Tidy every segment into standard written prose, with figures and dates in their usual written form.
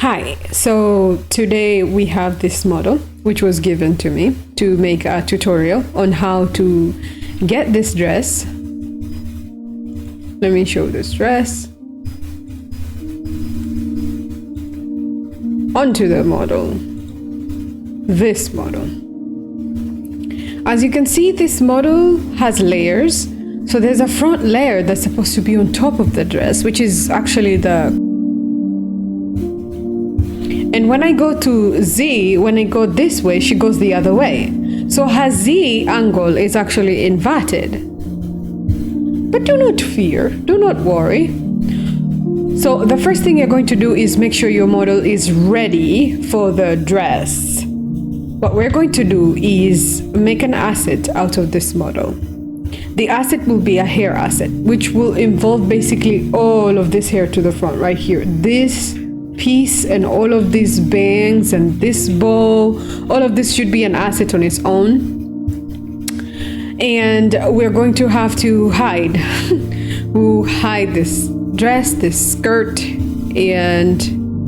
Hi, so today we have this model which was given to me to make a tutorial on how to get this dress. Let me show this dress onto the model, this model. As you can see, this model has layers. So there's a front layer that's supposed to be on top of the dress, which is actually and when I go to Z, when I go this way, she goes the other way. So her Z angle is actually inverted. But do not fear, do not worry. So the first thing you're going to do is make sure your model is ready for the dress. What we're going to do is make an asset out of this model. The asset will be a hair asset, which will involve basically all of this hair to the front right here. This piece and all of these bangs and this bow, all of this should be an asset on its own. And we're going to have to hide. We'll hide this dress, this skirt, and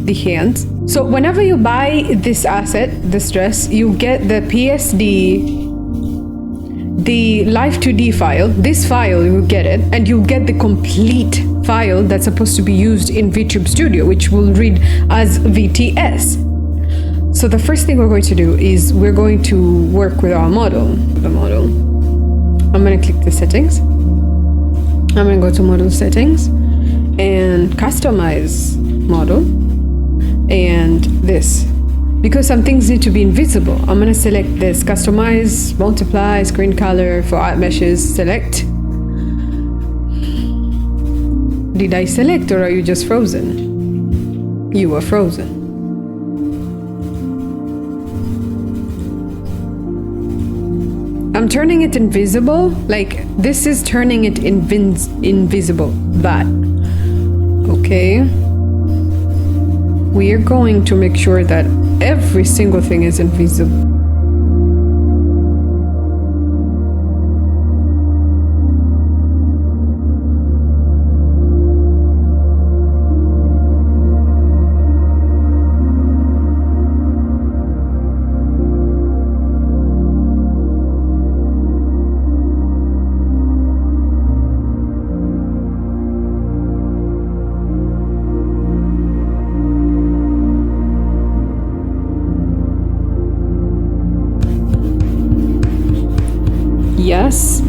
the hands. So whenever you buy this asset, this dress, you get the PSD, the Live2D file. This file, you get it, and you get the complete file that's supposed to be used in vtubestudio, which will read as VTS. So the first thing we're going to do is we're going to work with our model. I'm going to click the settings. I'm going to go to model settings and customize model, and this, because some things need to be invisible. I'm going to select this, customize, multiply, screen color for art meshes, select. Did I select, or are you just frozen? You are frozen. I'm turning it invisible, like this is turning it invisible, that. Okay. We are going to make sure that every single thing is invisible. Yes,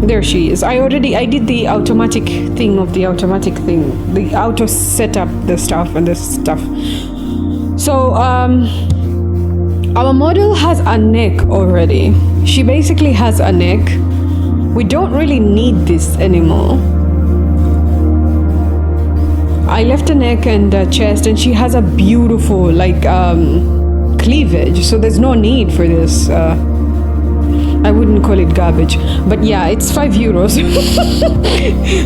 there she is. I did the automatic thing of the automatic thing, the auto setup, the stuff and this stuff. So our model has a neck already. She basically has a neck. We don't really need this anymore. I left a neck and a chest, and she has a beautiful like cleavage, so there's no need for this. I wouldn't call it garbage, but yeah, it's €5.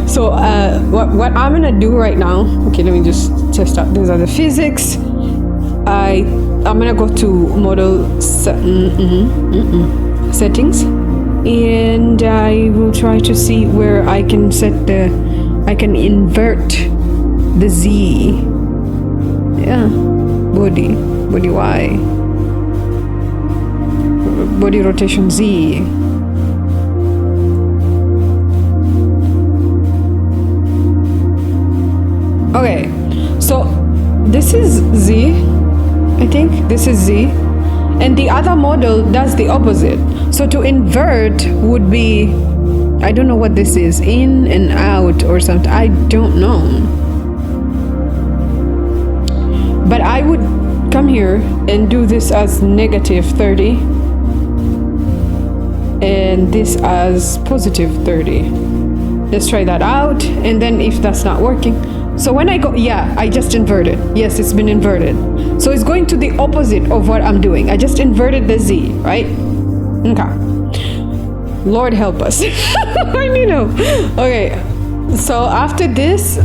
So what I'm gonna do right now, okay, let me just test out. These are the physics. I'm gonna go to model settings, and I will try to see where I can I can invert the Z. Yeah, body Y. Body rotation Z. Okay, so this is Z, I think this is Z, and the other model does the opposite. So to invert would be, I don't know what this is, in and out or something, I don't know. But I would come here and do this as -30. And this as +30. Let's try that out, and then if that's not working, so when I go, yeah, I just inverted. Yes, it's been inverted. So it's going to the opposite of what I'm doing. I just inverted the Z, right? Okay. Lord help us. I need help. Okay, so after this,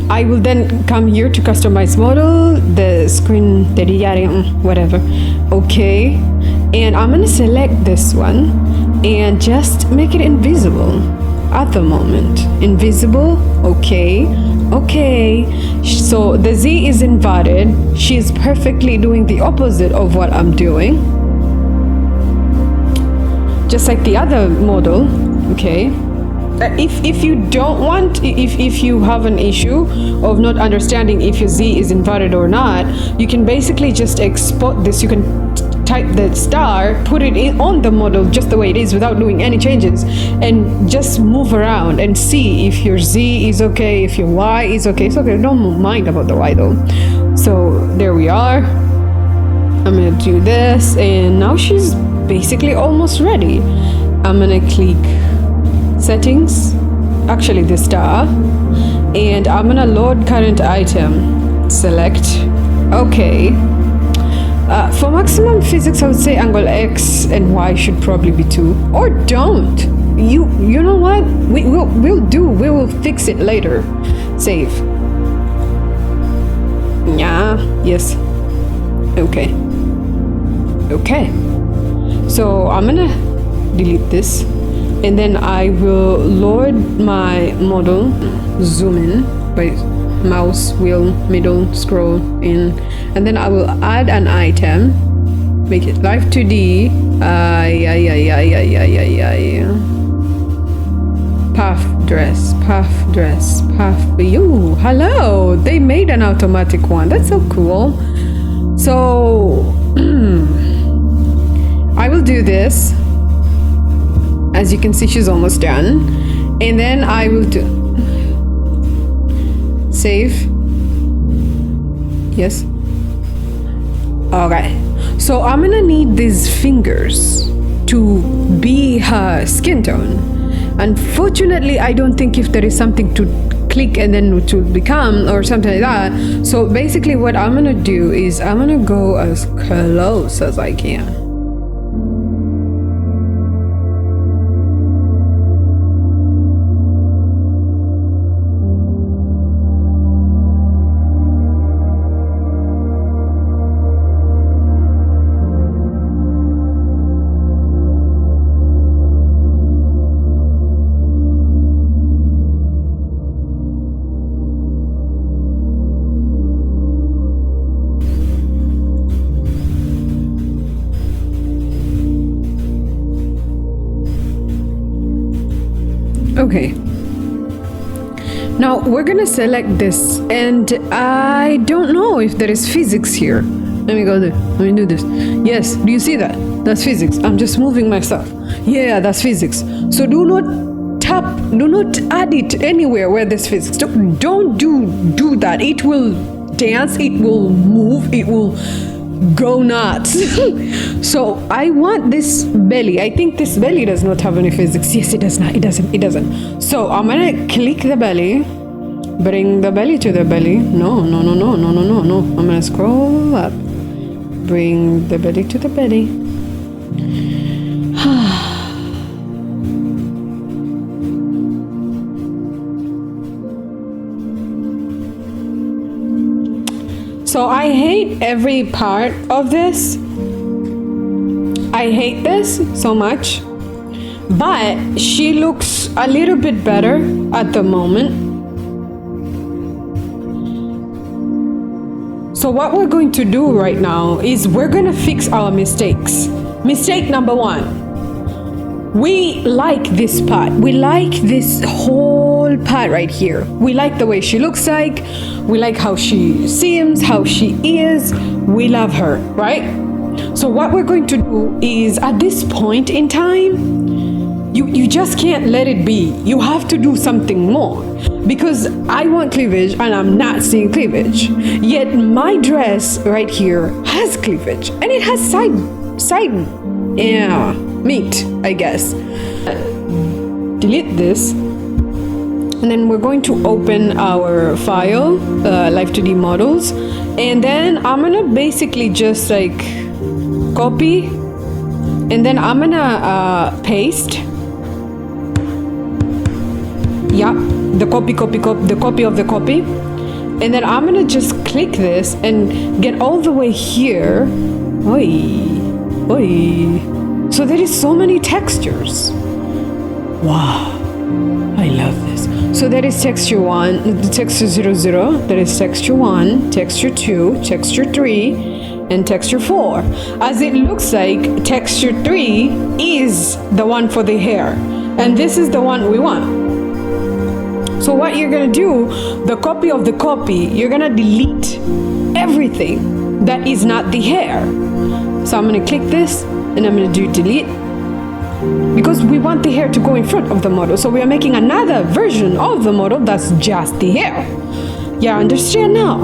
I will then come here to customize model, the screen, whatever. Okay. And I'm gonna select this one and just make it invisible at the moment. Invisible, okay. Okay, so the Z is inverted. She's perfectly doing the opposite of what I'm doing. Just like the other model, okay? If you don't want, if you have an issue of not understanding if your Z is inverted or not, you can basically just export this. You can type the star, put it on the model just the way it is without doing any changes, and just move around and see if your Z is okay, if your Y is okay. It's okay, don't mind about the Y though. So there we are. I'm gonna do this, and now she's basically almost ready. I'm gonna click settings, actually the star, and I'm gonna load current item, select, okay. For maximum physics, I would say angle X and Y should probably be 2, or don't. You know what? We will fix it later. Save. Yeah. Yes. Okay. Okay. So I'm gonna delete this, and then I will load my model, zoom in by mouse wheel, middle, scroll in, and then I will add an item, make it live 2D, path dress, you, hello, they made an automatic one, that's so cool. So I will do this. As you can see, she's almost done, and then I will do save. Yes. Okay, so I'm gonna need these fingers to be her skin tone. Unfortunately, I don't think if there is something to click and then to become or something like that. So basically what I'm gonna do is I'm gonna go as close as I can. Okay, now we're gonna select this, and I don't know if there is physics here. Let me go there, let me do this. Yes, do you see that? That's physics. I'm just moving myself. Yeah, that's physics. So do not add it anywhere where there's physics. Don't do that. It will dance, it will move, it will go nuts. So I want this belly. I think this belly does not have any physics. Yes, it does not. It doesn't. So I'm gonna click the belly, bring the belly to the belly. No. I'm gonna scroll up, bring the belly to the belly. So I hate every part of this. I hate this so much, but she looks a little bit better at the moment. So what we're going to do right now is we're gonna fix our mistakes. Mistake number 1. We like this part. We like this whole part right here. We like the way she looks like. We like how she seems, how she is. We love her, right? So what we're going to do is at this point in time, you just can't let it be. You have to do something more, because I want cleavage and I'm not seeing cleavage. Yet my dress right here has cleavage, and it has side meat, I guess. Delete this, and then we're going to open our file, Live 2D models, and then I'm gonna basically just like copy, and then I'm gonna paste. Yeah, the copy of the copy, and then I'm gonna just click this and get all the way here. So there is so many textures. Wow, I love this. Yes. So that is texture 1, texture 00, that is texture 1, texture 2, texture 3, and texture 4. As it looks like, texture 3 is the one for the hair, and this is the one we want. So what you're gonna do, the copy of the copy, you're gonna delete everything that is not the hair. So I'm gonna click this, and I'm gonna do delete, because we want the hair to go in front of the model. So we are making another version of the model that's just the hair. Yeah, understand now?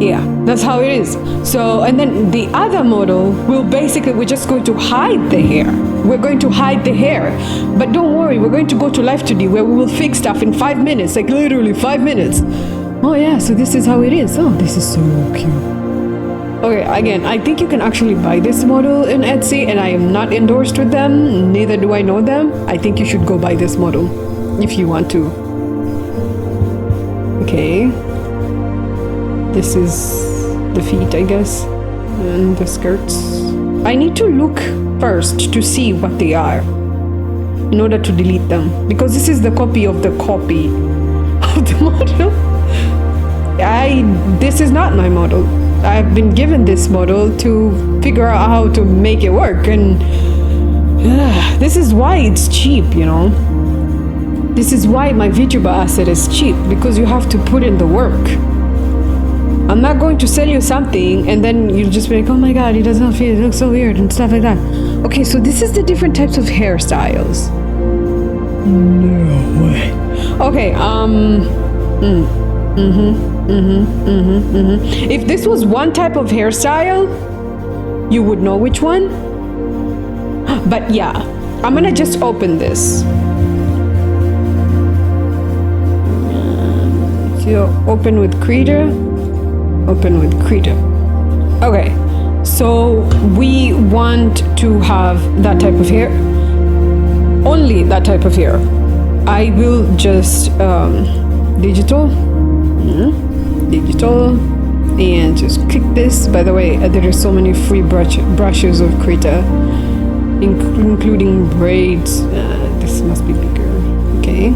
Yeah, that's how it is. So, and then the other model will basically, we're just going to hide the hair. We're going to hide the hair. But don't worry, we're going to go to Live 2D where we will fix stuff in 5 minutes, like literally 5 minutes. Oh yeah, so this is how it is. Oh, this is so cute. Okay, again, I think you can actually buy this model in Etsy, and I am not endorsed with them, neither do I know them. I think you should go buy this model if you want to. Okay. This is the feet, I guess, and the skirts. I need to look first to see what they are in order to delete them, because this is the copy of the copy of the model. This is not my model. I've been given this model to figure out how to make it work, and this is why it's cheap, you know. This is why my VTuber asset is cheap, because you have to put in the work. I'm not going to sell you something and then you'll just be like, oh my god, it does not fit, it looks so weird and stuff like that. Okay, so this is the different types of hairstyles. No way. Okay, If this was one type of hairstyle, you would know which one. But yeah, I'm gonna just open this. So open with Creator. Open with Creator. Okay, so we want to have that type of hair. Only that type of hair. I will just digital, and just click this. By the way, there are so many free brushes of Krita, including braids. This must be bigger. Okay,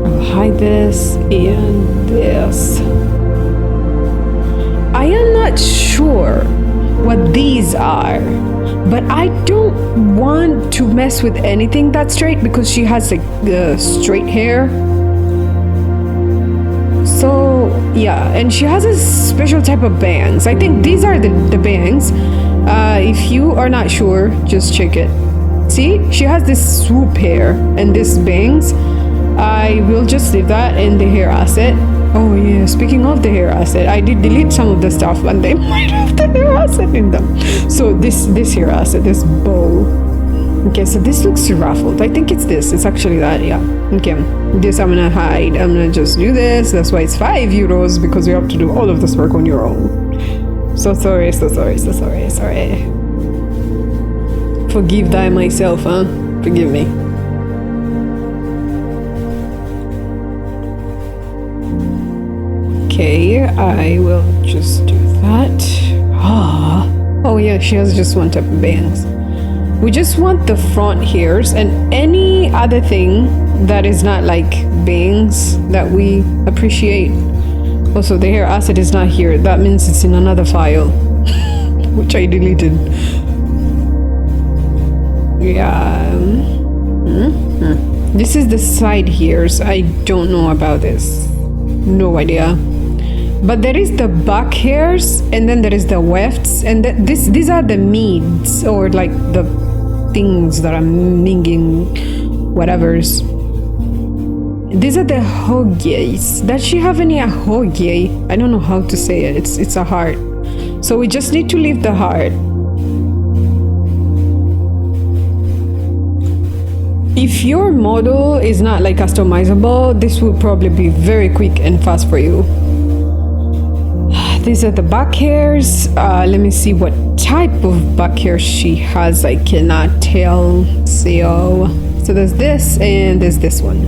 I'll hide this and this. I am not sure what these are, but I don't want to mess with anything that's straight because she has like straight hair. So yeah, and she has a special type of bangs. I think these are the bangs. If you are not sure, just check it. See, she has this swoop hair and this bangs. I will just leave that in the hair asset. Oh yeah, speaking of the hair asset, I did delete some of the stuff and they might have the hair asset in them. So this hair asset, this bow. Okay, so this looks ruffled. I think it's this. It's actually that, yeah. Okay, this I'm gonna hide. I'm gonna just do this. That's why it's €5, because you have to do all of this work on your own. So sorry. Forgive thy myself, huh? Forgive me. Okay, I will just do that. Oh yeah, she has just one type of bangs. We just want the front hairs and any other thing that is not like bangs that we appreciate. Also, the hair asset is not here. That means it's in another file, which I deleted. Yeah. This is the side hairs. I don't know about this. No idea. But there is the back hairs, and then there is the wefts, and these are the mids, or like the things that are minging whatevers. These are the hogies. Does she have any hogie? I don't know how to say it. It's a heart. So we just need to leave the heart. If your model is not like customizable, this will probably be very quick and fast for you. These are the back hairs. Let me see what type of back hair she has. I cannot tell. So there's this and there's this one.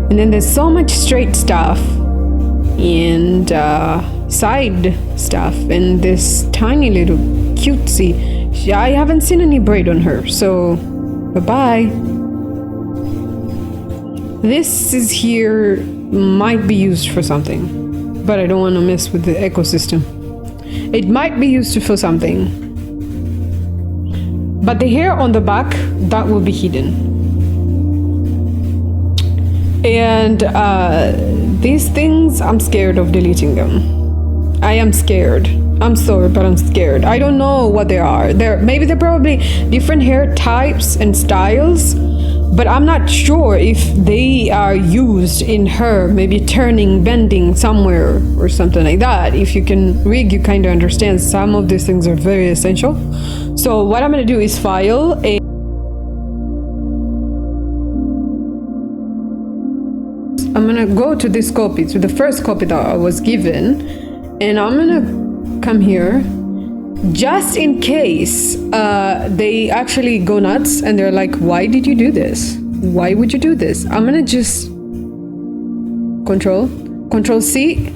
And then there's so much straight stuff and side stuff and this tiny little cutesy. I haven't seen any braid on her, so bye-bye. This is here might be used for something, but I don't want to mess with the ecosystem. It might be used for something, but the hair on the back, that will be hidden. And these things, I'm scared of deleting them. I am scared. I'm sorry, but I'm scared. I don't know what they are. Maybe they're probably different hair types and styles, but I'm not sure if they are used in her, maybe turning, bending somewhere or something like that. If you can rig, you kind of understand some of these things are very essential. So what I'm going to do is file a I'm gonna go to this copy, to the first copy that I was given, and I'm gonna come here just in case they actually go nuts and they're like, why did you do this? Why would you do this? I'm gonna just Control C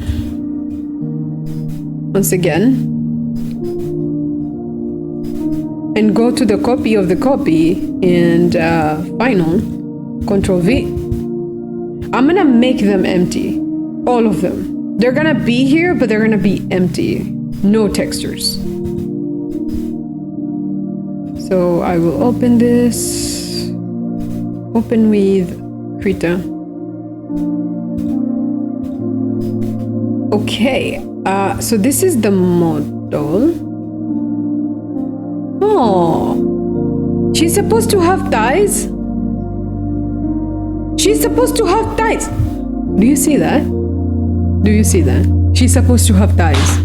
once again, and go to the copy of the copy and final, Control V. I'm gonna make them empty, all of them. They're gonna be here, but they're gonna be empty, no textures. So I will open this, open with Krita. Okay, so this is the model. Oh, she's supposed to have thighs? She's supposed to have thighs. Do you see that? Do you see that? She's supposed to have thighs.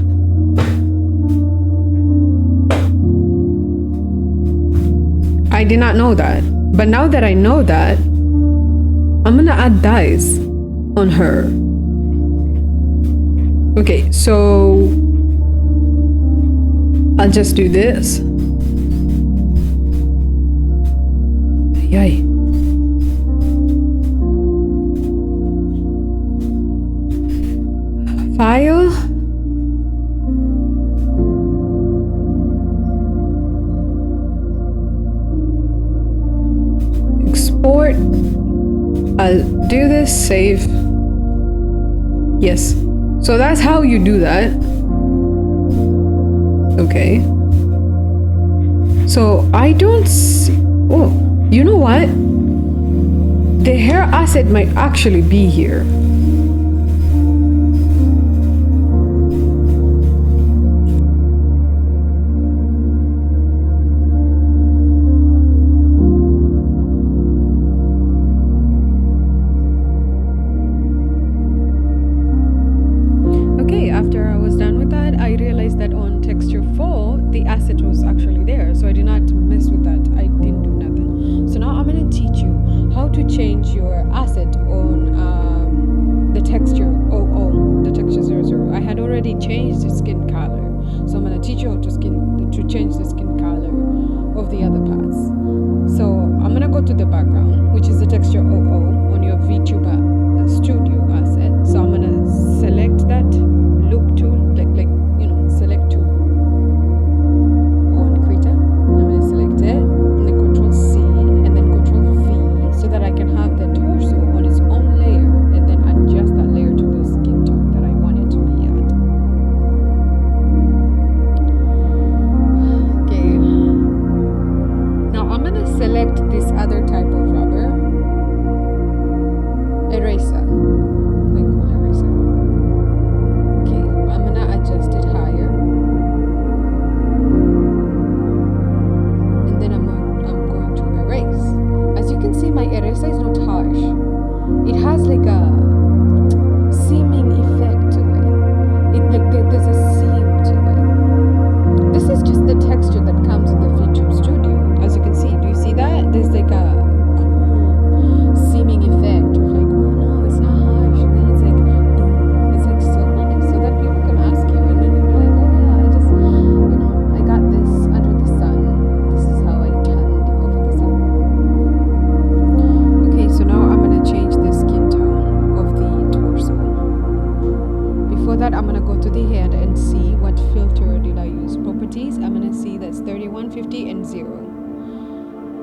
I did not know that. But now that I know that, I'm gonna add thighs on her. Okay, so I'll just do this. Yay. File. Export. I'll do this, save. Yes. So that's how you do that. Okay. So I don't see. Oh, you know what? The hair asset might actually be here.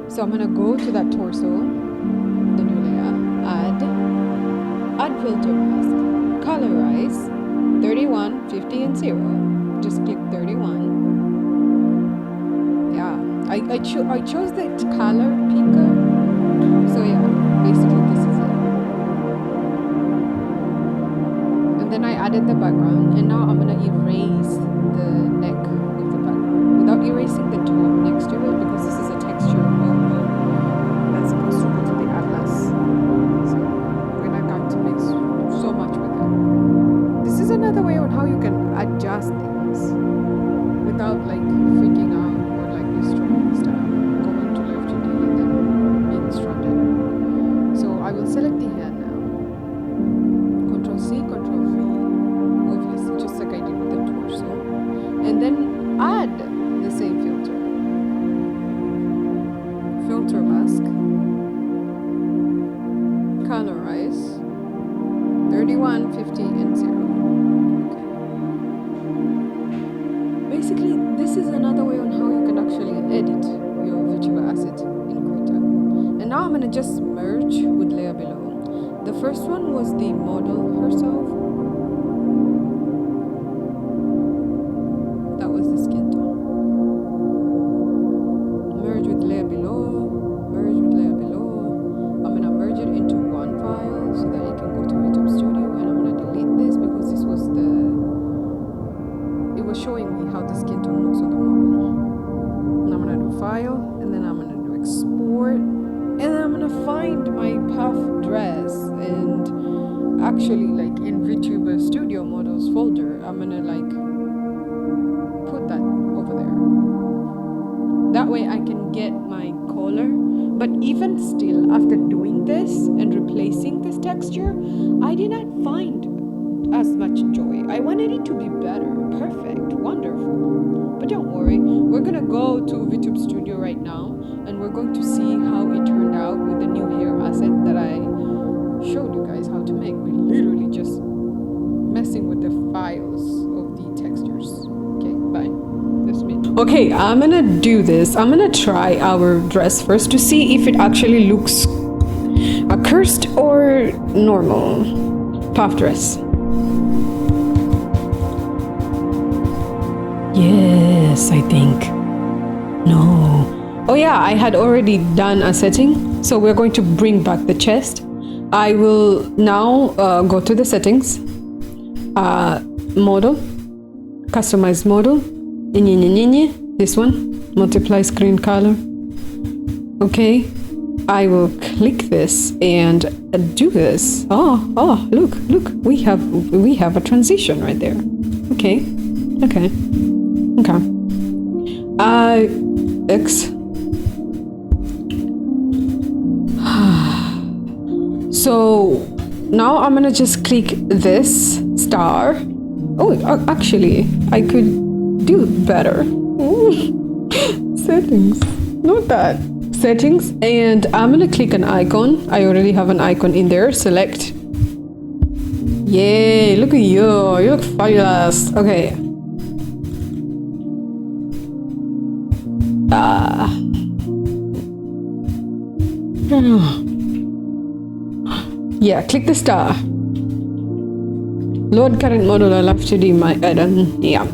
So I'm gonna go to that torso, the new layer. add filter mask, colorize, 31, 50, and 0. Just click 31. Yeah, I chose the color picker. So yeah, basically this is it. And then I added the background, and now I'm gonna erase the neck of the background without erasing the top next to it, because this is a texture logo that's supposed to go to the atlas. So we're not going to mix so much with it. This is another way on how you can adjust things without like freaking out or like destroying stuff, going to left to D and then being stranded. So I will select the hand now. Control C, Control V. Obviously, just like I did with the torso. And then add the same filter. Filter mask. Colorize. 31, 50, and 0. Okay. Basically, this is another way on how you can actually edit your VTuber asset in Krita. And now I'm gonna just merge with layer below. The first one was the model herself. That was the skin tone. Merge with layer below. Merge with layer below. I'm gonna merge it into one file so that it can go to vtubestudio, and I'm gonna delete this because this was it was showing me how the skin tone looks on the model. And I'm gonna do file, and then I'm gonna do export. And then I'm gonna find my puff dress, and actually like in vtubestudio models folder, I'm gonna like put that over there. That way I can get my color. But even still, after doing this and replacing this texture, I did not find as much joy. I wanted it to be better, perfect, wonderful. But don't worry, we're gonna go to vtubestudio right now, and we're going to see how it turned out with the new hair asset that I showed you guys how to make. We literally just messing with the files of the textures. Okay, bye. That's me. Okay, I'm gonna do this. I'm gonna try our dress first to see if it actually looks cursed or normal puff dress. Yes, I think. No. Oh yeah, I had already done a setting, so we're going to bring back the chest. I will now go to the settings, model, customize model, this one, multiply screen color. Okay, I will click this and do this. Oh, look, we have a transition right there. Okay. X. So now I'm gonna just click this star. Oh, actually, I could do better. Settings, not that. Settings, and I'm gonna click an icon. I already have an icon in there. Select. Yay, look at you. You look fabulous. Okay. Yeah, click the star. Load current model. I'll have to do my add-on. Yeah.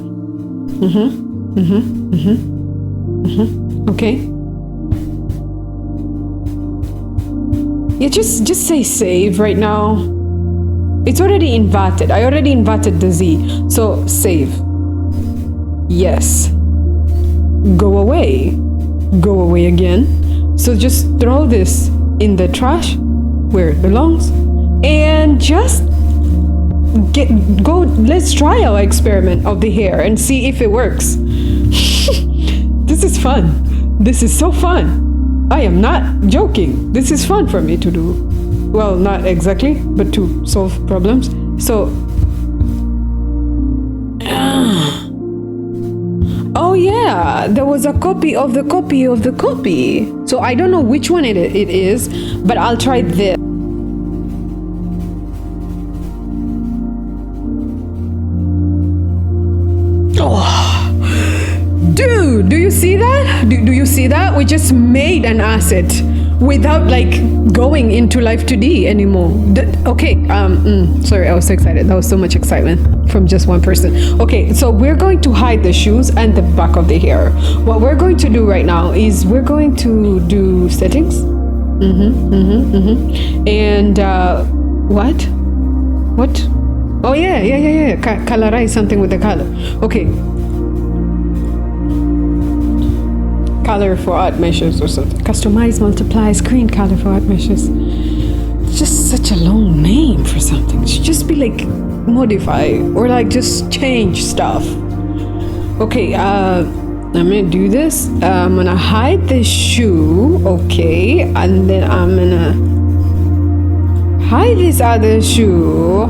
Okay. Yeah, just say save right now. It's already inverted. I already inverted the Z. So save. Yes. Go away. Go away again. So just throw this in the trash where it belongs, and just go. Let's try our experiment of the hair and see if it works. This is fun. This is so fun. I am not joking. This is fun for me to do. Well, not exactly, but to solve problems. So oh yeah, there was a copy of the copy of the copy. So I don't know which one it is, but I'll try this. Oh, dude, do you see that? Do you see that? We just made an asset without like going into Live 2D anymore. Okay, sorry, I was so excited. That was so much excitement from just one person. Okay, so we're going to hide the shoes and the back of the hair. What we're going to do right now is we're going to do settings. And what? Oh yeah. Colorize something with the color. Okay. Color for art meshes or something. Customize, multiply, screen color for art meshes. It's just such a long name for something. It should just be like modify or like just change stuff. Okay, I'm gonna do this. I'm gonna hide the shoe. Okay, and then I'm gonna hide this other shoe.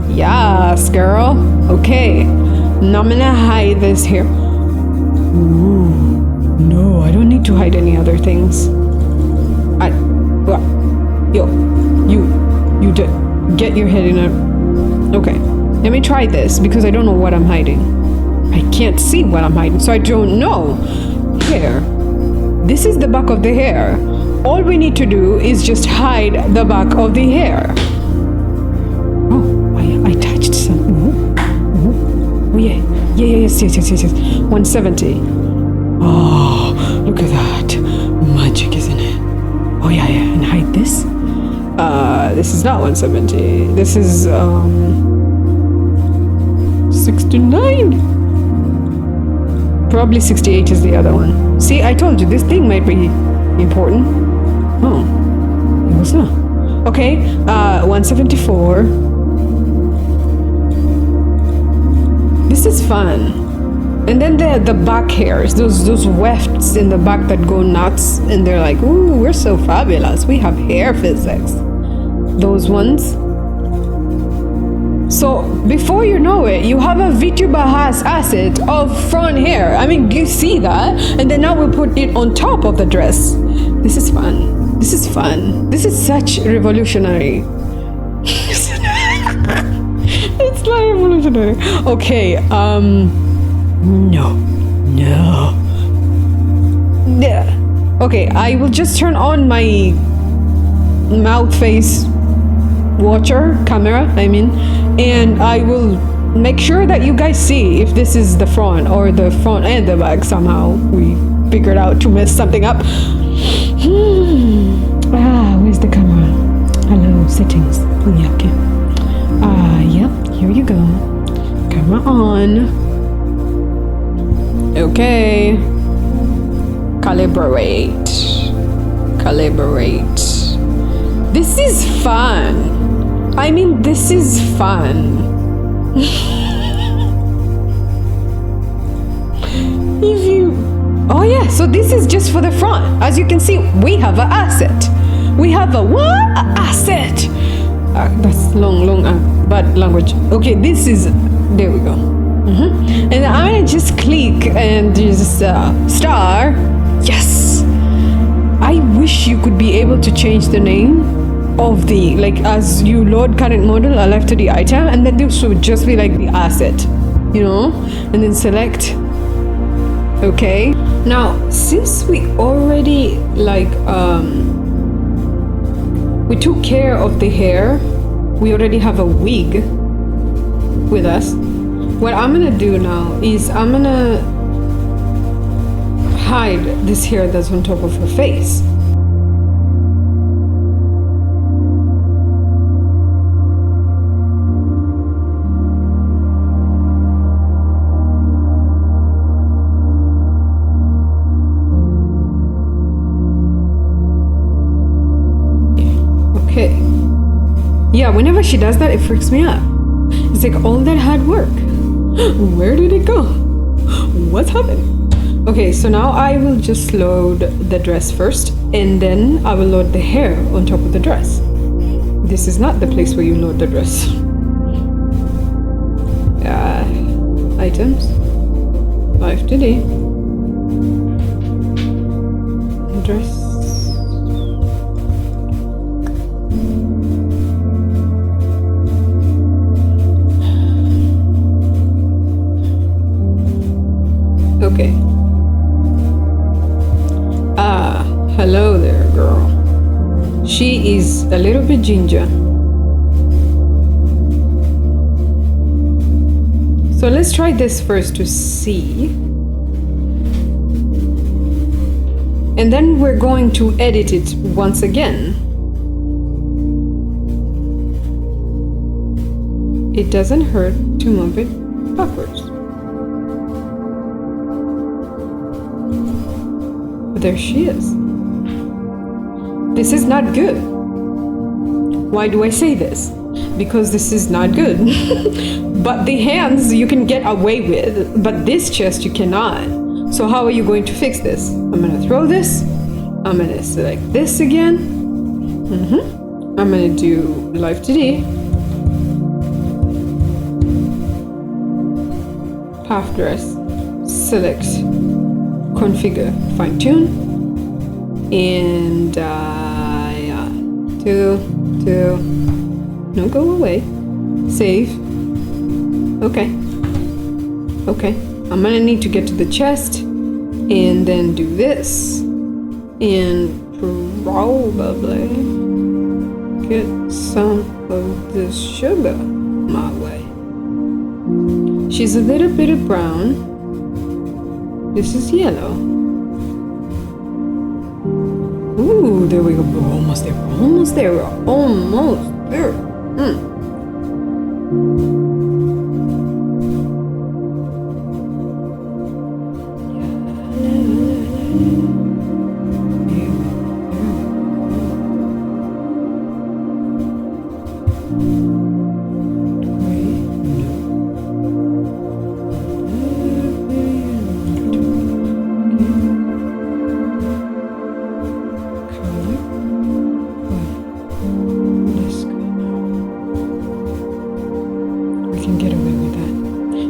Yes, girl. Okay, now I'm gonna hide this here. Ooh, no, I don't need to hide any other things. You get your head in a. Okay, let me try this because I don't know what I'm hiding. I can't see what I'm hiding, so I don't know. Here, this is the back of the hair. All we need to do is just hide the back of the hair. I touched something. Oh yeah. Yes. 170. Oh, look at that. Magic, isn't it? Oh yeah. And hide this. This is not 170. This is 69. Probably 68 is the other one. See, I told you this thing might be important. Oh, it was not. Okay, 174. This is fun. And then the back hairs, those wefts in the back that go nuts, and they're like, ooh, we're so fabulous. We have hair physics. Those ones. So before you know it, you have a VTuber asset of front hair. I mean, you see that? And then now we put it on top of the dress. This is fun. This is fun. This is such revolutionary. It's not revolutionary. Okay, no. Yeah. Okay, I will just turn on my mouth face watcher camera, and I will make sure that you guys see if this is the front or the front and the back. Somehow we figured out to mess something up. Where's the camera? Hello, settings. Yeah, okay. Yep, here you go. Camera on. Okay. Calibrate. This is fun. This is fun. Oh yeah, so this is just for the front. As you can see, we have an asset. We have a what? Asset. That's long, bad language. Okay, this is, there we go. And I'm gonna just click and just star. Yes. I wish you could be able to change the name of the, like, as you load current model, I left to the item, and then this would just be like the asset, and then select. Okay, now since we already we took care of the hair, we already have a wig with us. What I'm gonna do now is I'm gonna hide this hair that's on top of her face. Okay. Yeah, whenever she does that, it freaks me out. It's like all that hard work. Where did it go? What's happening? Okay, so now I will just load the dress first, and then I will load the hair on top of the dress. This is not the place where you load the dress. Items. Live today. Dress. Okay. Hello there, girl. a little bit ginger. So let's try this first to see. And then we're going to edit it once again. It doesn't hurt to move it backwards. But there she is. This is not good. Why do I say this? Because this is not good. But the hands you can get away with, but this chest you cannot. So how are you going to fix this? I'm gonna throw this. I'm gonna select this again. I'm gonna do Live 2D. Half dress. Select. Configure. Fine tune. And yeah. Two. No, go away. Save. Okay. I'm gonna need to get to the chest and then do this and probably get some of this sugar my way. She's a little bit of brown. This is yellow. Ooh, there we go. We're almost there. We're almost there.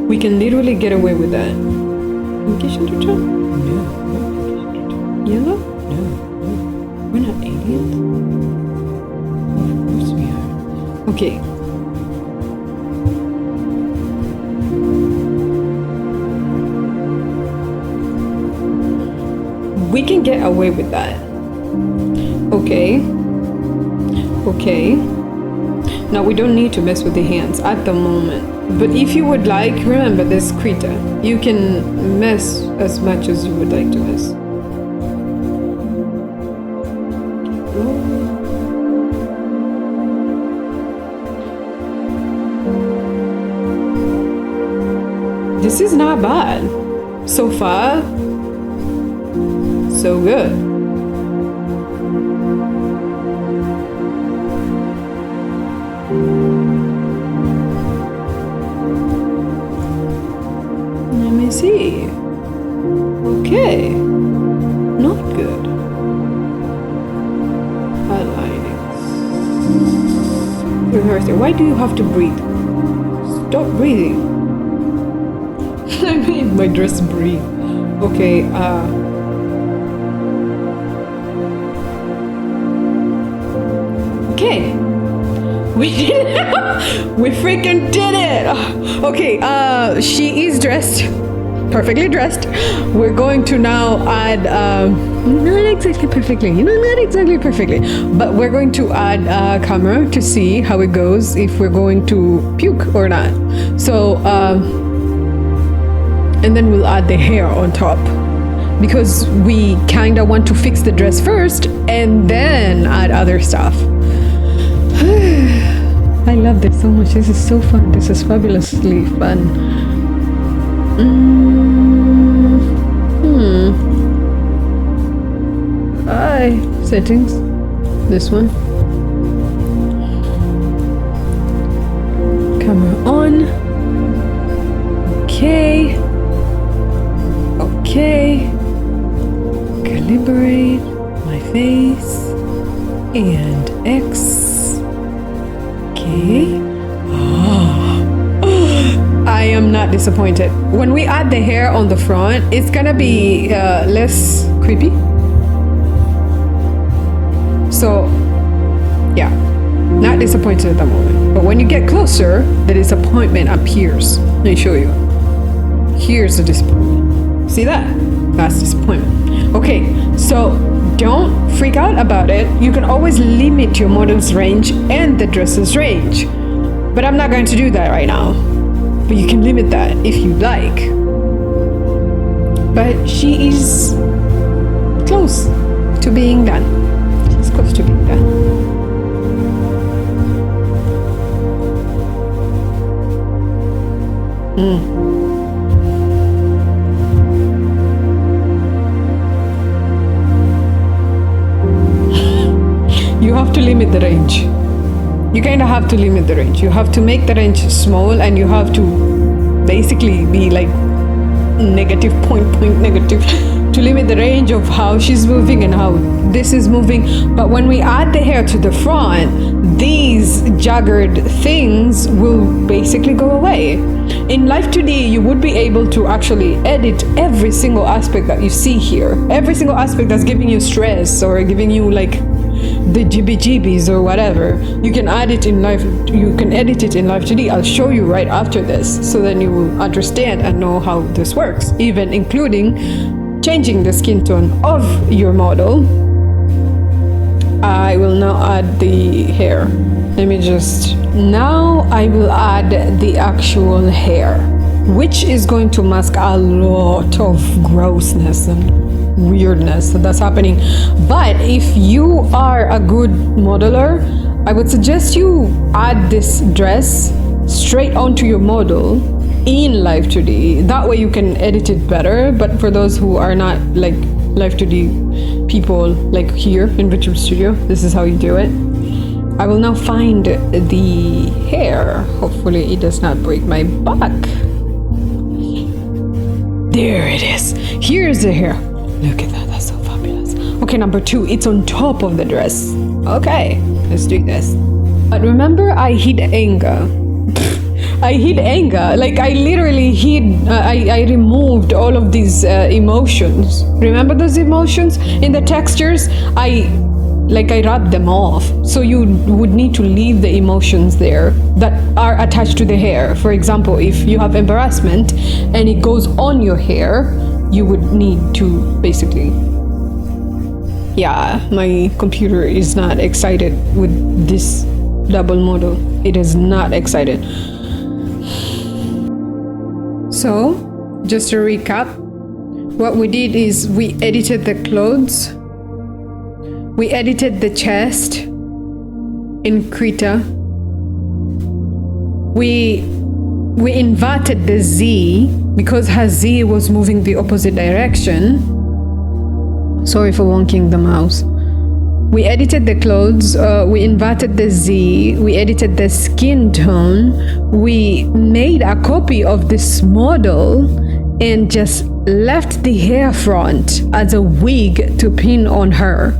We can literally get away with that. Pinkish undertone? No. Yellow? No. We're not aliens. Of course we are. Okay. We can get away with that. Okay. Now we don't need to mess with the hands at the moment. But if you would like, remember this Krita. You can mess as much as you would like to mess. This is not bad. So far, so good. See. Okay. Not good. Highlighting. Rehearsing. Why do you have to breathe? Stop breathing. I made my dress breathe. Okay, okay. We did it! We freaking did it! Okay, she is dressed. Perfectly dressed. We're going to now add not exactly perfectly, not exactly perfectly, but we're going to add a camera to see how it goes, if we're going to puke or not. So and then we'll add the hair on top, because we kind of want to fix the dress first and then add other stuff. I love this so much. This is so fun. This is fabulously fun. Settings. This one. Camera on. Okay. Calibrate my face and X. Okay. I am not disappointed. When we add the hair on the front, it's gonna be less creepy. So, yeah, not disappointed at the moment. But when you get closer, the disappointment appears. Let me show you. Here's the disappointment. See that? That's disappointment. Okay, so don't freak out about it. You can always limit your model's range and the dress's range. But I'm not going to do that right now. But you can limit that if you like. But she is close to being done. She's close to being done. You have to limit the range. You kind of have to limit the range. You have to make the range small, and you have to basically be like negative point negative to limit the range of how she's moving and how this is moving. But when we add the hair to the front, these jagged things will basically go away. In Live 2D, you would be able to actually edit every single aspect that you see here. Every single aspect that's giving you stress or giving you like the jibby-jibbies or whatever. You can add it in Live, you can edit it in Live 2D. I'll show you right after this, so then you will understand and know how this works, even including changing the skin tone of your model. I will now add the hair. Now I will add the actual hair, which is going to mask a lot of grossness and weirdness that's happening. But if you are a good modeler, I would suggest you add this dress straight onto your model in Live 2D. That way you can edit it better. But for those who are not like Live 2D people, like here in vtubestudio, this is how you do it. I will now find the hair. Hopefully it does not break my back. There it is. Here's the hair. Look at that, that's so fabulous. Okay, number 2, it's on top of the dress. Okay, let's do this. But remember, I hid anger. I hid anger. Like, I literally hid, I removed all of these emotions. Remember those emotions? In the textures, I rubbed them off. So you would need to leave the emotions there that are attached to the hair. For example, if you have embarrassment and it goes on your hair, you would need to basically, yeah, my computer is not excited with this double model. It is not excited. So, just to recap, what we did is we edited the clothes, we edited the chest in Krita, we inverted the Z because her Z was moving the opposite direction. Sorry for wonking the mouse. We edited the clothes, we inverted the Z, we edited the skin tone, we made a copy of this model and just left the hair front as a wig to pin on her.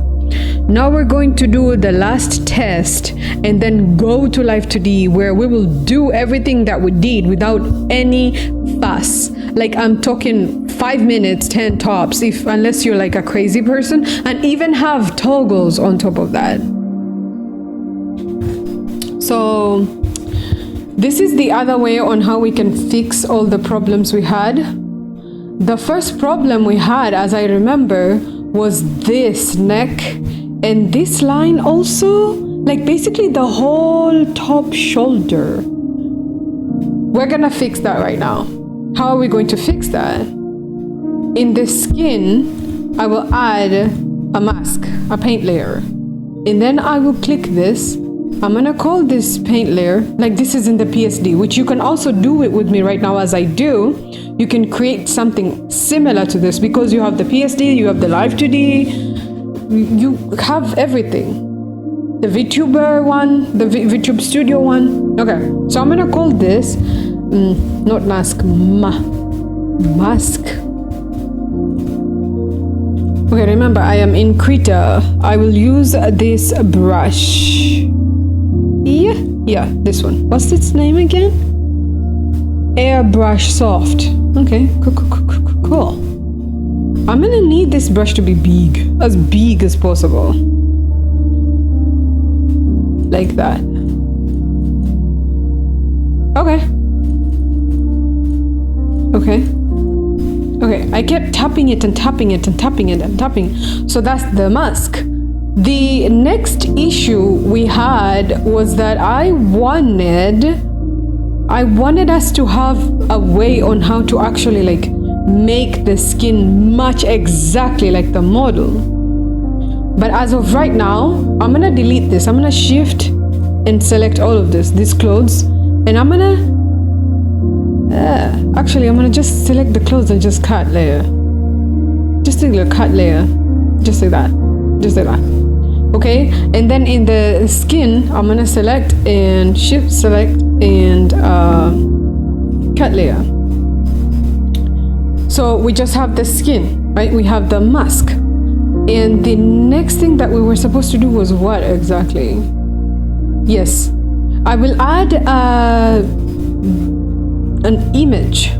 Now we're going to do the last test and then go to Live 2D, where we will do everything that we did without any fuss. Like, I'm talking 5 minutes, 10 tops, unless you're like a crazy person, and even have toggles on top of that. So this is the other way on how we can fix all the problems we had. The first problem we had, as I remember, was this neck and this line also, like basically the whole top shoulder. We're gonna fix that right now. How are we going to fix that? In the skin, I will add a mask, a paint layer. And then I will click this. I'm gonna call this paint layer, like this is in the PSD, which you can also do it with me right now as I do. You can create something similar to this because you have the PSD, you have the Live 2D, you have everything. The VTuber one, the vtubestudio one. Okay, so I'm gonna call this, not mask, mask. Okay, remember I am in Krita. I will use this brush. Yeah, this one. What's its name again? Airbrush Soft. Okay, cool. I'm gonna need this brush to be big as possible. Like that. Okay. Okay, I kept tapping it and tapping it and tapping it and tapping. So that's the mask. The next issue we had was that I wanted us to have a way on how to actually like make the skin match exactly like the model. But as of right now, I'm gonna delete this. I'm gonna shift and select all of these clothes, and I'm gonna actually I'm gonna just select the clothes and just cut layer. Just a little cut layer. Just like that. Just like that. Okay, and then in the skin, I'm gonna select and shift select and cut layer. So we just have the skin, right? We have the mask. And the next thing that we were supposed to do was what exactly? Yes, I will add an image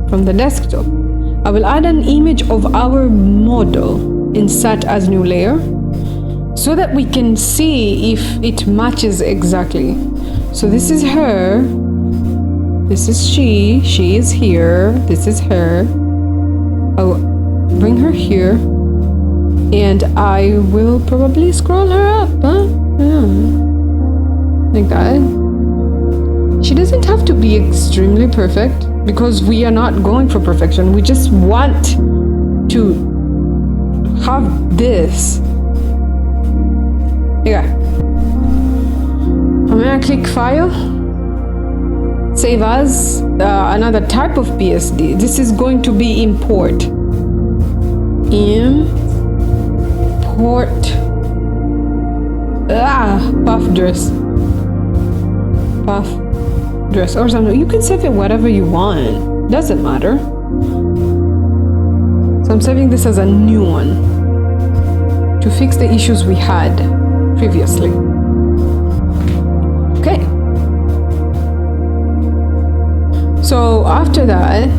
from the desktop. I will add an image of our model, insert as new layer, so that we can see if it matches exactly. So this is her, this is she is here, this is her. I'll bring her here, and I will probably scroll her up, yeah. Like that. She doesn't have to be extremely perfect, because we are not going for perfection. We just want to have this. Yeah. I'm gonna click file, save as another type of PSD. This is going to be import. Puff dress. Puff dress or something. You can save it whatever you want. Doesn't matter. So I'm saving this as a new one to fix the issues we had previously. Okay. So after that,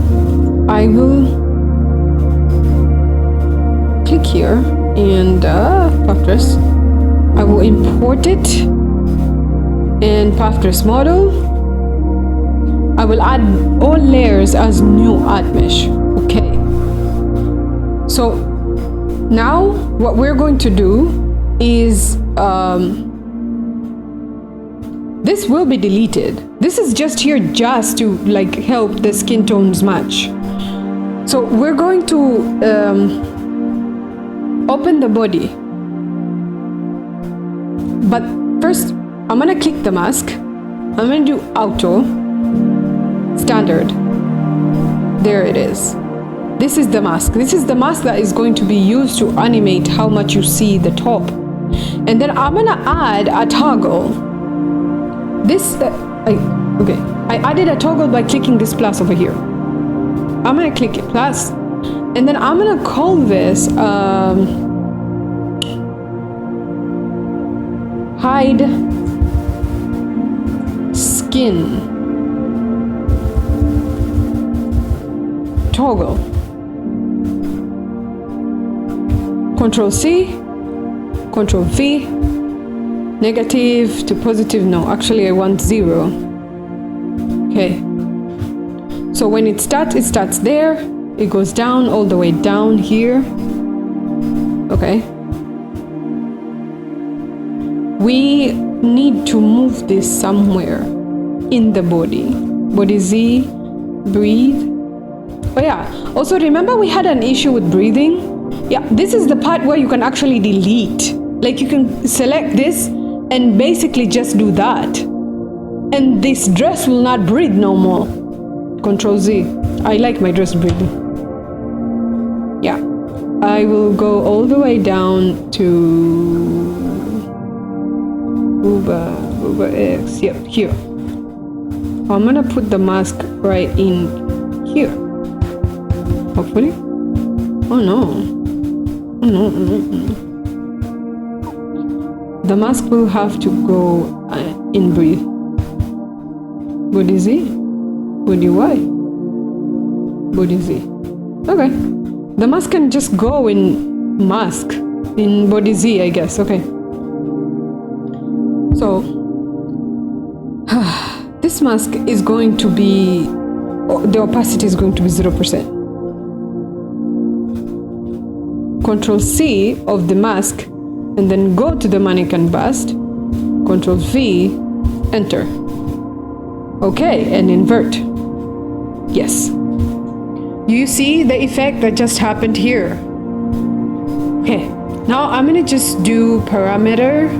I will click here and puff dress. I will import it in puff dress model. I will add all layers as new add mesh. Okay. So now what we're going to do is this will be deleted. This is just here just to like help the skin tones match. So we're going to open the body. But first, I'm gonna click the mask. I'm gonna do auto, standard. There it is. This is the mask. This is the mask that is going to be used to animate how much you see the top. And then I'm gonna add a toggle. This, I added a toggle by clicking this plus over here. I'm gonna click it plus, and then I'm gonna call this hide skin toggle. Control C, Control V, negative to positive. No, actually I want 0. Okay. So when it starts there. It goes down all the way down here. Okay. We need to move this somewhere in the body. Body Z, breathe. Oh yeah, also remember we had an issue with breathing? Yeah, this is the part where you can actually delete. Like you can select this and basically just do that. And this dress will not breathe no more. Control Z. I like my dress breathing. Yeah, I will go all the way down to Uber X. Yep, here. I'm gonna put the mask right in here. Hopefully. Oh no. Oh no. The mask will have to go in breathe. Body Z. Body Y. Body Z. Okay. The mask can just go in mask. In body Z, I guess. Okay. So, this mask is going to be, the opacity is going to be 0%. Control C of the mask, and then go to the mannequin bust, Control V, enter. Okay, and invert. Yes. You see the effect that just happened here. Okay, now I'm gonna just do parameter,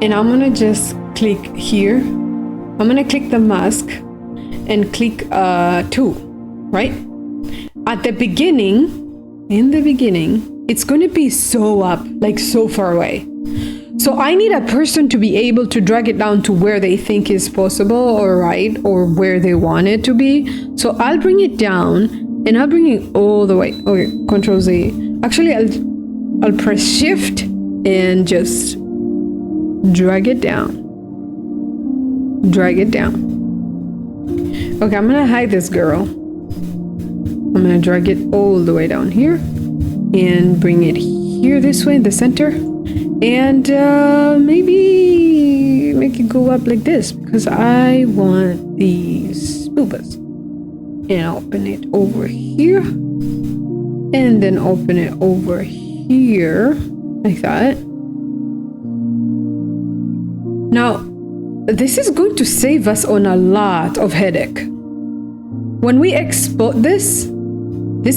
and I'm gonna just click here. I'm gonna click the mask and click 2, right? At the beginning, in the beginning, it's going to be so up, like so far away. So I need a person to be able to drag it down to where they think is possible or right, or where they want it to be. So I'll bring it down, and I'll bring it all the way. Okay, Control Z. Actually, I'll press Shift and just drag it down. Drag it down. Okay, I'm gonna hide this girl. I'm gonna drag it all the way down here and bring it here this way in the center, and maybe make it go up like this because I want these boobas. And open it over here, and then open it over here like that. Now this is going to save us on a lot of headache. When we export this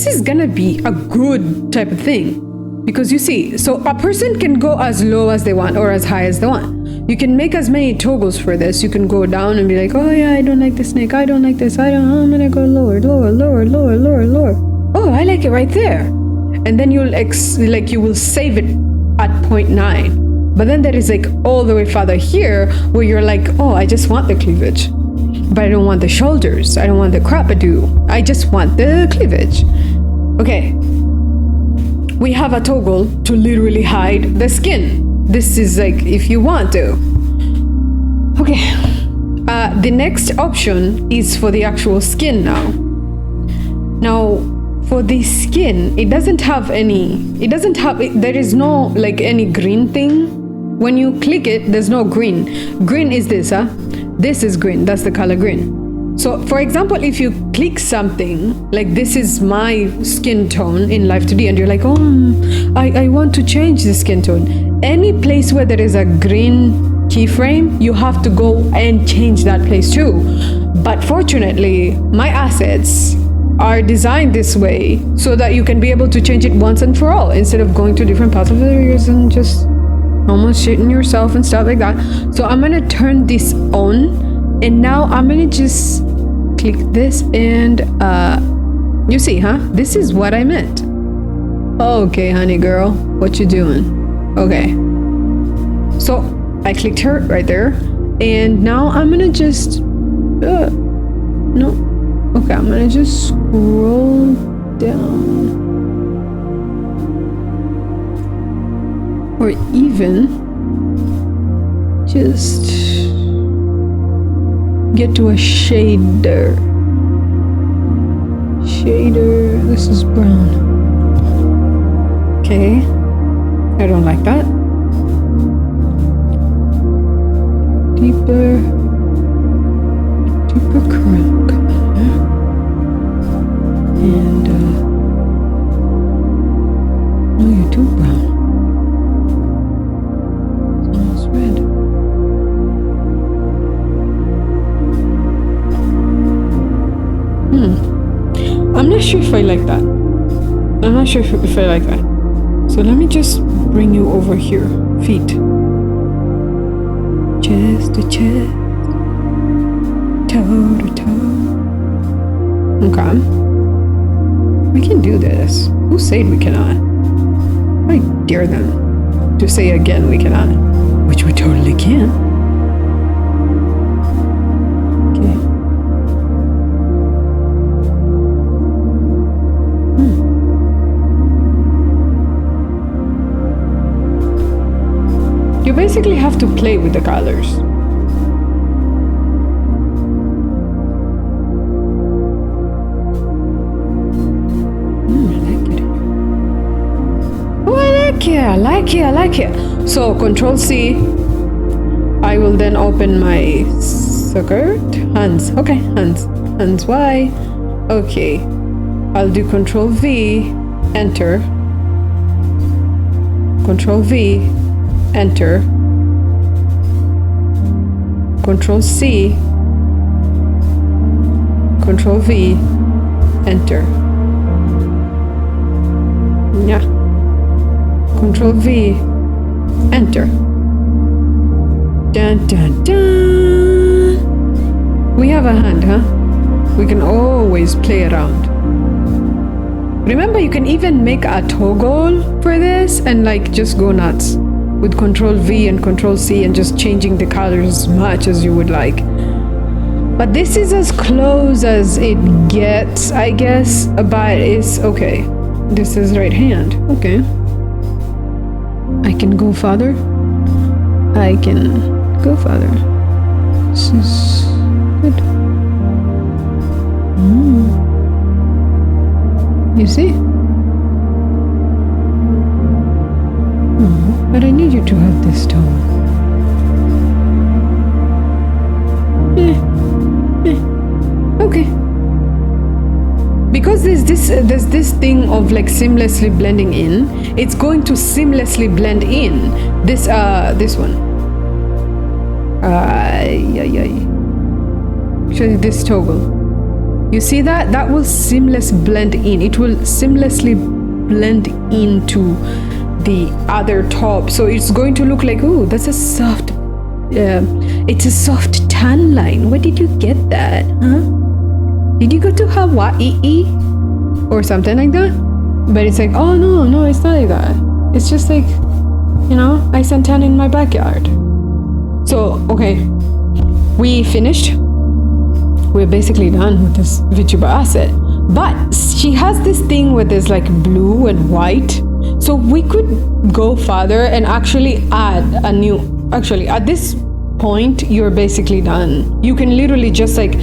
is gonna be a good type of thing, because you see, so a person can go as low as they want or as high as they want. You can make as many toggles for this. You can go down and be like, oh yeah, I don't like the snake, I don't like this, I'm gonna go lower, lower, lower, lower, lower, lower. Oh, I like it right there. And then you will save it at 0.9. But then there is like all the way farther here where you're like, oh, I just want the cleavage, but I don't want the shoulders, I don't want the crop-a-doo, I just want the cleavage. Okay, we have a toggle to literally hide the skin. This is like if you want to. Okay, the next option is for the actual skin now. Now, for the skin, there is no like any green thing. When you click it, there's no green. Green is this, This is green, that's the color green. So for example, if you click something, like this is my skin tone in Live 2D, and you're like, oh, I want to change the skin tone. Any place where there is a green keyframe, you have to go and change that place too. But fortunately, my assets are designed this way so that you can be able to change it once and for all, instead of going to different parts of the areas and just almost shitting yourself and stuff like that. So I'm gonna turn this on, and now I'm gonna just click this, and you see, this is what I meant. Okay, honey girl, what you doing? Okay, so I clicked her right there, and now I'm gonna just no, okay, I'm gonna just scroll down, or even just get to a shader. This is brown. Okay, I don't like that. Deeper crown, come on, and no, you're too brown. It's almost red. I'm not sure if I like that. I'm not sure if I like that. So let me just bring you over here. Feet. Chest to chest. Toe to toe. Okay. We can do this. Who said we cannot? I dare them to say again we cannot. Which we totally can. You basically have to play with the colors. I like it. So Control C. I will then open my skirt. Hands. Okay, hands. Hands Y. Okay. I'll do Control V, enter. Control V, enter. Control C, Control V, enter. Yeah. Control V, enter. Dun dun dun. We have a hand, huh? We can always play around. Remember, you can even make a toggle for this and like just go nuts with Control V and Control C and just changing the colors as much as you would like. But this is as close as it gets, I guess, but it's okay. This is right hand, okay. I can go farther. I can go farther. This is good. You see? But I need you to have this tone. Okay. Because there's this thing of like seamlessly blending in, it's going to seamlessly blend in this one. Actually, this toggle. You see that? That will seamless blend in. It will seamlessly blend into the other top. So it's going to look like, oh, that's a soft, it's a soft tan line. Where did you get that? Huh? Did you go to Hawaii? Or something like that? But it's like, oh no, it's not like that. It's just like, you know, ice and tan in my backyard. So, okay, we finished. We're basically done with this VTuber asset. But she has this thing where there's like blue and white. So we could go further and actually add a new, actually at this point, you're basically done. You can literally just like,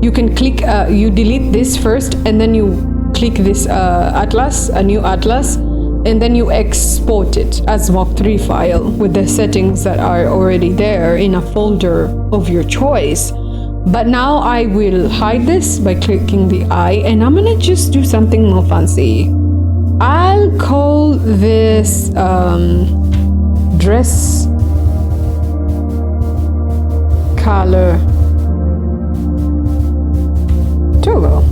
you can click, you delete this first and then you click this atlas, a new atlas, and then you export it as Mach3 file with the settings that are already there in a folder of your choice. But now I will hide this by clicking the eye, and I'm gonna just do something more fancy. I'll call this dress color toggle.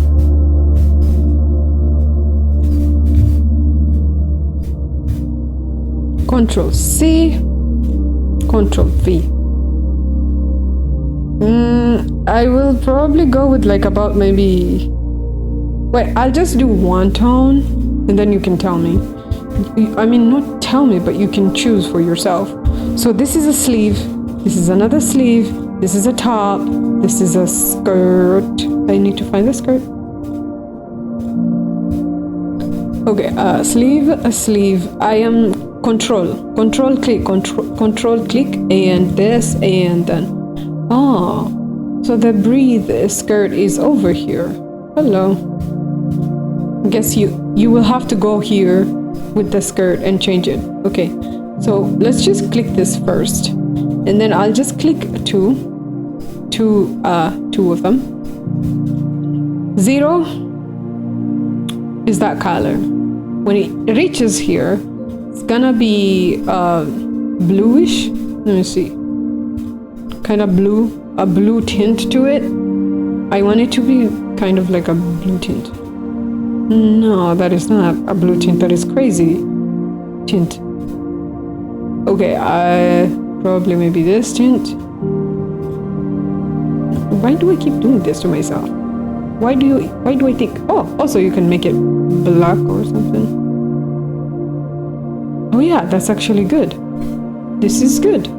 Control C, Control V. I will probably go with like about maybe, wait, I'll just do one tone and then you can tell me. I mean, not tell me, but you can choose for yourself. So this is a sleeve, this is another sleeve, this is a top, this is a skirt. I need to find the skirt. Okay, a sleeve. I am control click, and this, and then, oh, so the breathe skirt is over here. Hello. I guess you will have to go here with the skirt and change it. Okay, so let's just click this first, and then I'll just click two of them. 0 is that color. When it reaches here, it's gonna be bluish. Let me see. Kind of blue, a blue tint to it. I want it to be kind of like a blue tint. No, that is not a blue tint. That is crazy tint. Okay, probably maybe this tint. Why do I keep doing this to myself? Why do I think? Oh, also you can make it black or something. Oh yeah, that's actually good. This is good.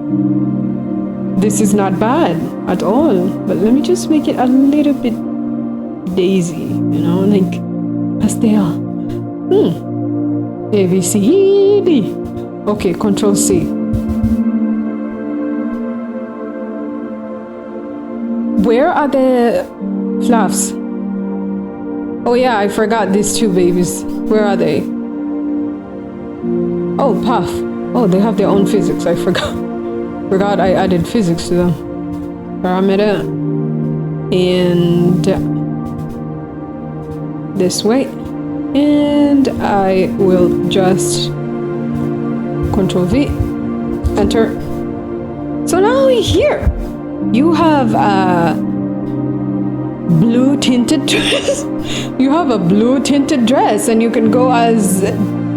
This is not bad at all. But let me just make it a little bit daisy, you know, like pastel. A, B, C, E, D. Okay, Control C. Where are the fluffs? Oh yeah, I forgot these two babies. Where are they? Oh, puff. Oh, they have their own physics. I forgot I added physics to them. Parameter. And this way. And I will just Control V, enter. So now here you have a blue tinted dress. You have a blue tinted dress, and you can go as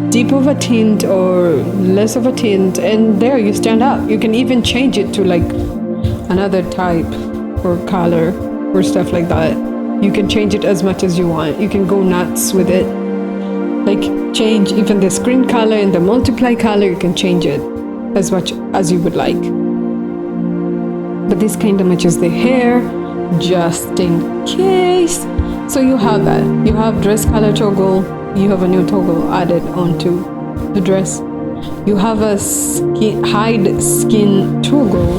deep of a tint or less of a tint, and there you stand out. You can even change it to like another type or color or stuff like that. You can change it as much as you want. You can go nuts with it, like change even the screen color and the multiply color. You can change it as much as you would like, but this kind of matches the hair just in case. So you have that. You have dress color toggle. You have a new toggle added onto the dress. You have a hide skin toggle,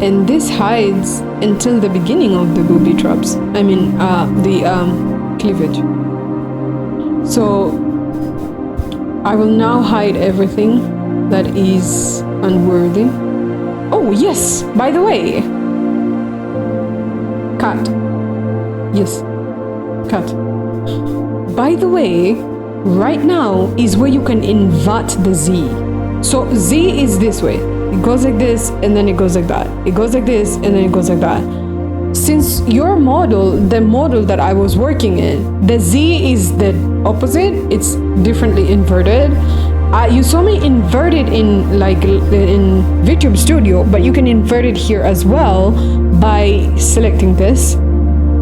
and this hides until the beginning of the booby traps. I mean, the cleavage. So I will now hide everything that is unworthy. Oh yes, by the way, cut. Yes, cut. By the way, right now is where you can invert the Z. So Z is this way. It goes like this, and then it goes like that. It goes like this, and then it goes like that. Since your model, the model that I was working in, the Z is the opposite. It's differently inverted. You saw me invert it in vtubestudio, but you can invert it here as well by selecting this.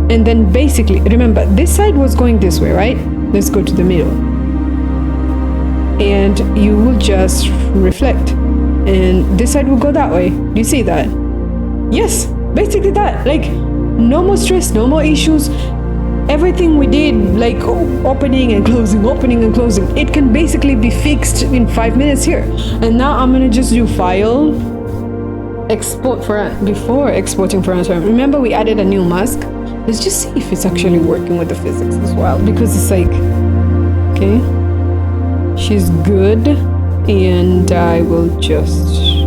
And then basically, remember, this side was going this way, right? Let's go to the middle. And you will just reflect. And this side will go that way. Do you see that? Yes, basically that. Like, no more stress, no more issues. Everything we did, like opening and closing, it can basically be fixed in 5 minutes here. And now I'm gonna just do file, export for before exporting for answer. Remember, we added a new mask. Let's just see if it's actually working with the physics as well, because it's like, okay, she's good, and I will just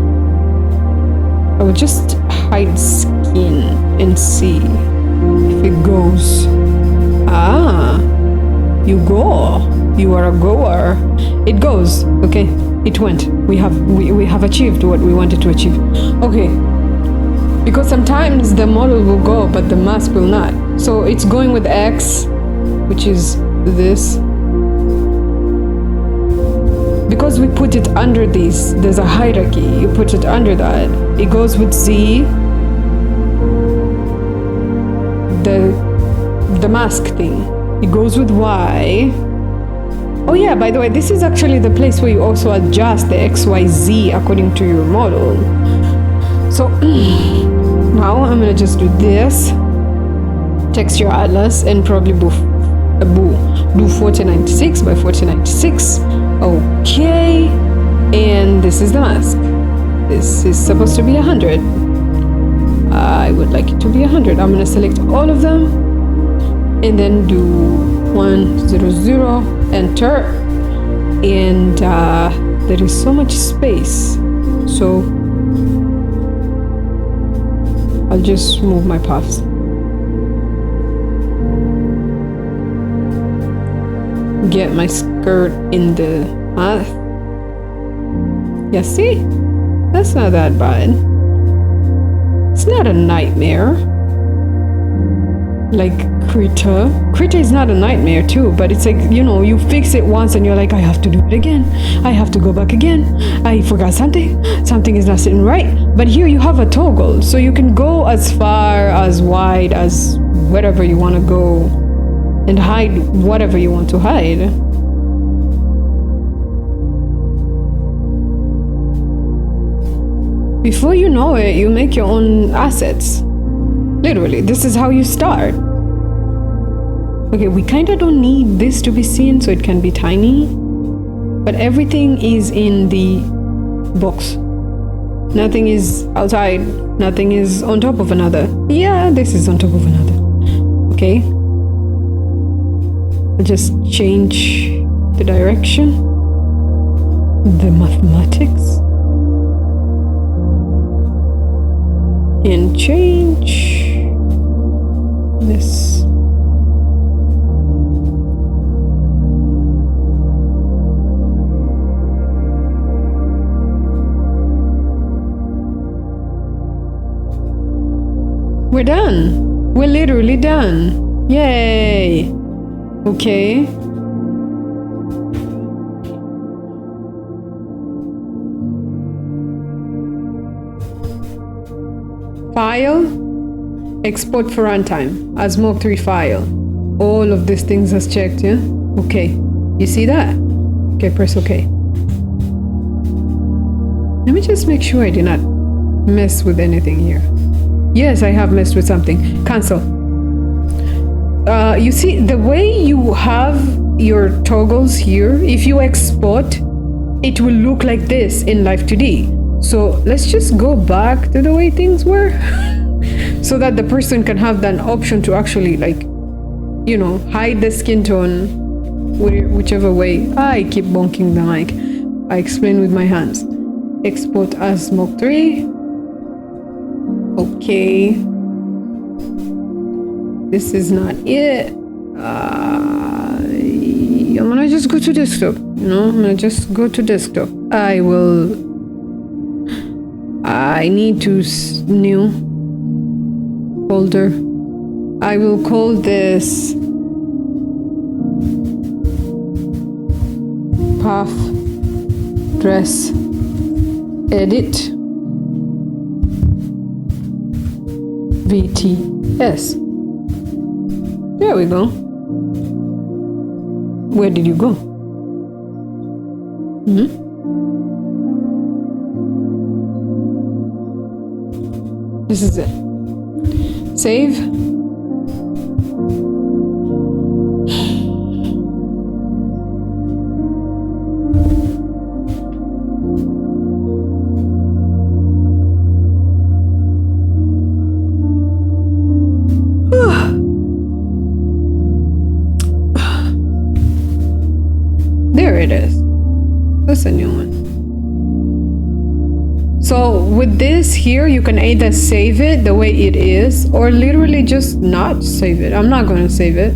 hide skin and see if it goes. You go. You are a goer. It goes. Okay, it went. We have achieved what we wanted to achieve. Okay, because sometimes the model will go, but the mask will not. So it's going with X, which is this. Because we put it under this, there's a hierarchy. You put it under that. It goes with Z. The mask thing. It goes with Y. Oh yeah, by the way, this is actually the place where you also adjust the XYZ according to your model. So now I'm gonna just do this. Texture atlas and probably do 4096 by 4096. Okay, and this is the mask. This is supposed to be 100. I would like it to be 100. I'm gonna select all of them and then do 100, enter, and there is so much space, so I'll just move my paths. Get my skirt in the path. Yeah, see? That's not that bad. It's not a nightmare. Like Krita. Krita is not a nightmare too, but it's like, you know, you fix it once and you're like, I have to do it again. I have to go back again. I forgot something. Something is not sitting right. But here you have a toggle, so you can go as far, as wide, as wherever you want to go and hide whatever you want to hide. Before you know it, you make your own assets. Literally, this is how you start. Okay, we kind of don't need this to be seen, so it can be tiny. But everything is in the box. Nothing is outside. Nothing is on top of another. Yeah, this is on top of another. Okay. I'll just change the direction. The mathematics. And change this. We're done. We're literally done. Yay. Okay. File, export for runtime as Mock3 file. All of these things as checked, yeah? Okay, you see that? Okay, press OK. Let me just make sure I did not mess with anything here. Yes, I have messed with something. Cancel. You see, the way you have your toggles here, if you export, it will look like this in Live 2D. So let's just go back to the way things were so that the person can have that option to actually, like, you know, hide the skin tone whichever way. I keep bonking the mic. I explain with my hands. Export as Mock3. Okay. This is not it. I'm gonna just go to desktop. You know, I'm gonna just go to desktop. I need to new folder. I will call this path dress edit VTS. There we go. Where did you go? This is it. Save. There it is. That's a new one. So with this here, you can either save it the way it is or literally just not save it. I'm not going to save it.